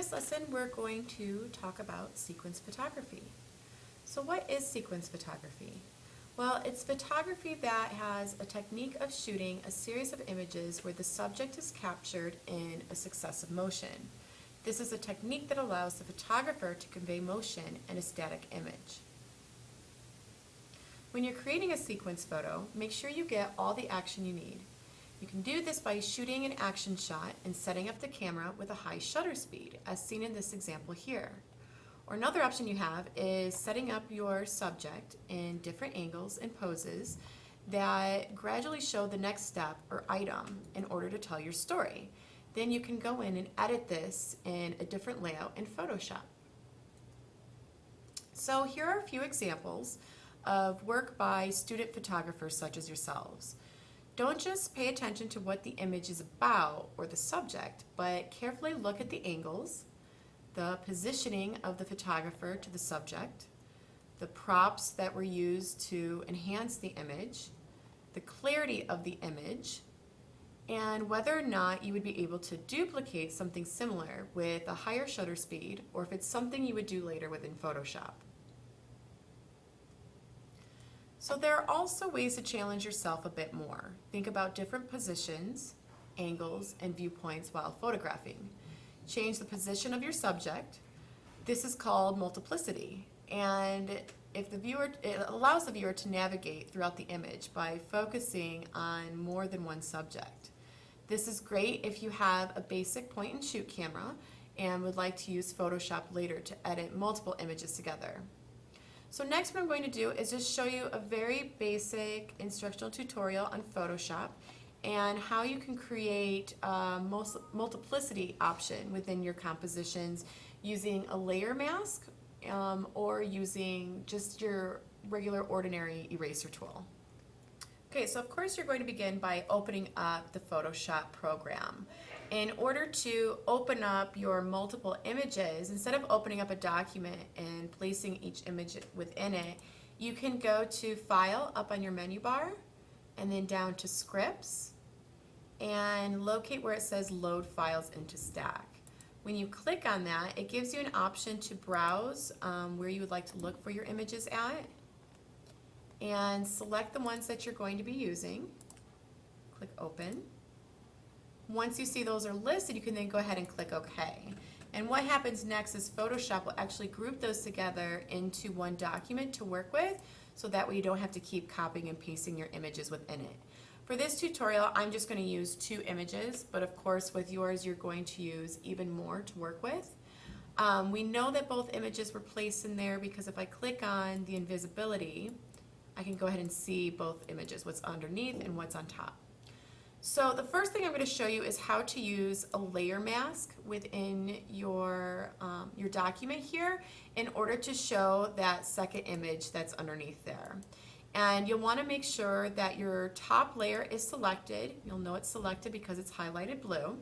this lesson, we're going to talk about sequence photography. So what is sequence photography? Well, it's photography that has a technique of shooting a series of images where the subject is captured in a successive motion. This is a technique that allows the photographer to convey motion in a static image. When you're creating a sequence photo, make sure you get all the action you need. You can do this by shooting an action shot and setting up the camera with a high shutter speed, as seen in this example here. Or another option you have is setting up your subject in different angles and poses that gradually show the next step or item in order to tell your story. Then you can go in and edit this in a different layout in Photoshop. So here are a few examples of work by student photographers such as yourselves. Don't just pay attention to what the image is about or the subject, but carefully look at the angles, the positioning of the photographer to the subject, the props that were used to enhance the image, the clarity of the image, and whether or not you would be able to duplicate something similar with a higher shutter speed, or if it's something you would do later within Photoshop. So there are also ways to challenge yourself a bit more. Think about different positions, angles, and viewpoints while photographing. Change the position of your subject. This is called multiplicity, and it allows the viewer to navigate throughout the image by focusing on more than one subject. This is great if you have a basic point-and-shoot camera and would like to use Photoshop later to edit multiple images together. So next what I'm going to do is just show you a very basic instructional tutorial on Photoshop and how you can create a multiplicity option within your compositions using a layer mask or using just your regular ordinary eraser tool. Okay, so of course you're going to begin by opening up the Photoshop program. In order to open up your multiple images, instead of opening up a document and placing each image within it, you can go to File up on your menu bar and then down to Scripts and locate where it says Load Files into Stack. When you click on that, it gives you an option to browse where you would like to look for your images at and select the ones that you're going to be using. Click Open. Once you see those are listed, you can then go ahead and click OK. And what happens next is Photoshop will actually group those together into one document to work with, so that way you don't have to keep copying and pasting your images within it. For this tutorial, I'm just going to use 2 images, but of course with yours you're going to use even more to work with. We know that both images were placed in there because if I click on the invisibility, I can go ahead and see both images, what's underneath and what's on top. So the first thing I'm going to show you is how to use a layer mask within your document here in order to show that second image that's underneath there. And you'll want to make sure that your top layer is selected. You'll know it's selected because it's highlighted blue.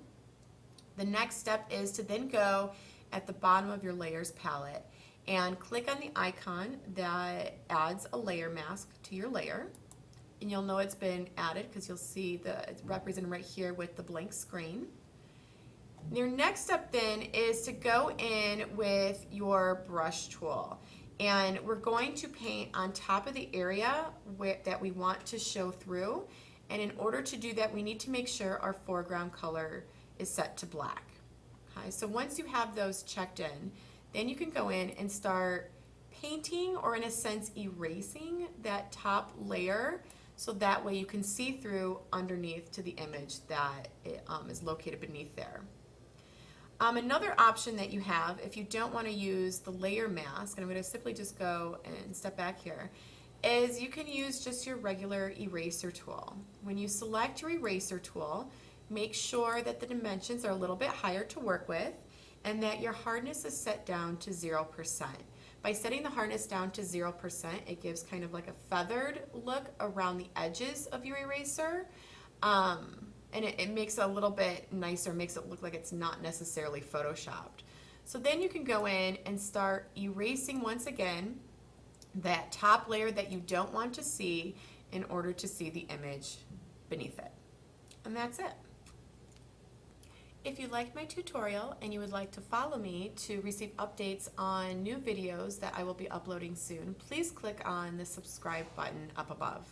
The next step is to then go at the bottom of your layers palette and click on the icon that adds a layer mask to your layer. And you'll know it's been added because you'll see it's represented right here with the blank screen. Your next step then is to go in with your brush tool. And we're going to paint on top of the area that we want to show through. And in order to do that, we need to make sure our foreground color is set to black. Okay, so once you have those checked in, then you can go in and start painting, or in a sense erasing, that top layer, so that way you can see through underneath to the image that is located beneath there. Another option that you have, if you don't want to use the layer mask, and I'm going to simply just go and step back here, is you can use just your regular eraser tool. When you select your eraser tool, make sure that the dimensions are a little bit higher to work with and that your hardness is set down to 0%. By setting the hardness down to 0%, it gives kind of like a feathered look around the edges of your eraser. And it makes it a little bit nicer, makes it look like it's not necessarily photoshopped. So then you can go in and start erasing once again that top layer that you don't want to see in order to see the image beneath it. And that's it. If you liked my tutorial and you would like to follow me to receive updates on new videos that I will be uploading soon, please click on the subscribe button up above.